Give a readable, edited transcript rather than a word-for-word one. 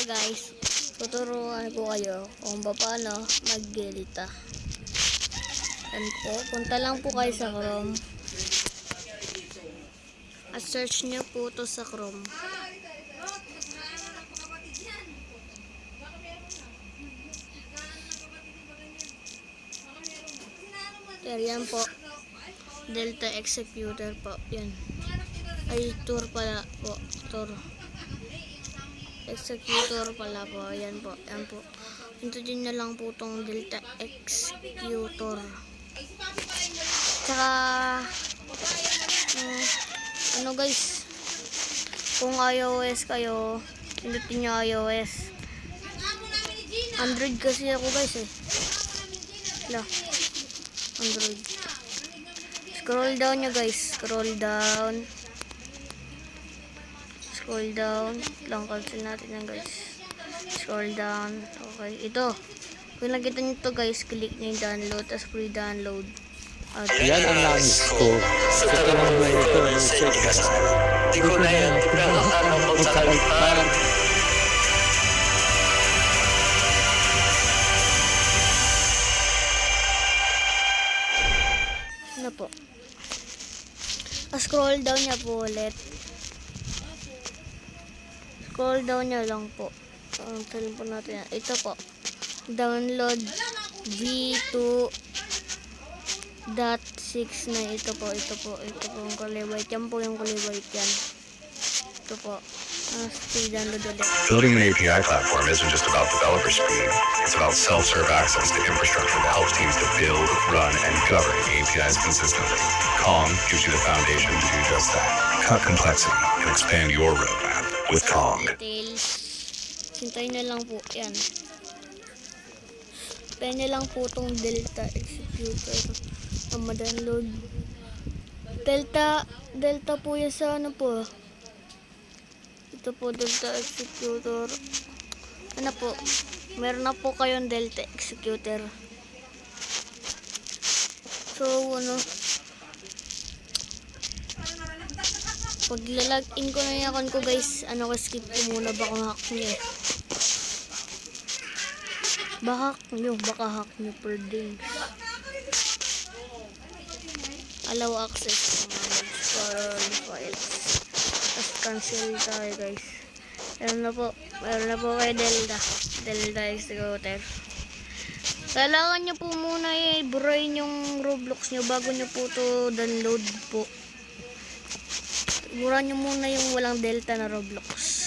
guys, tuturuan ko kayo kung paano mag-Delta. Yan po, punta lang po kayo sa Chrome. At search nyo po to sa Chrome. Yan po, Delta Executor po, yan. Ay, tour pala po, tour. Executor pala po, yan po, yan po. Pindutin nyo lang po tong Delta Executor. Tsaka, ano guys, kung iOS kayo, pindutin nyo iOS. Android kasi ako guys eh. Wala. Android. Scroll down nyo guys. Scroll down. Scroll down. Lang cancel natin yan guys. Scroll down. Okay. Ito. Kung nakita nyo to guys, click nyo yung download. Tapos free download. Yan ang langis ko. Sa tanong na ito ay sa ikas. Di ko na yan pinakakalaw ko sa kalipaan. Ano po? Scroll down niya po ulit. Scroll down niya lang po. Ang cellphone natin yan. Ito po. Download V2.6 na ito po. Ito po yung kulay white. Yan po yung kulay white yan. Ito po. Speed download ulit. Building an API platform isn't just about developer speed. It's about self-serve access to infrastructure that helps teams to build, run, and govern APIs consistently. Kong gives you the foundation to do just that. Cut complexity and expand your roadmap with Kong. Details. Hintayin nyo lang po. Yan. Hintayin nyo lang po itong Delta Executor. Ang ma-download. Delta po yan sa ano po. Ito po, Delta Executor. Ano po? Meron na po kayong Delta Executor. So, ano? Pag lalagin ko na yung account ko guys, skip ko muna. Baka hack nyo. Baka hack nyo per day. Allow access to manage foreign files. Tapos cancel tayo guys. Meron na po kay Delta Executor. Kailangan nyo po muna i-brain yung Roblox nyo bago nyo po to download po. Buran nyo muna yung walang Delta na Roblox.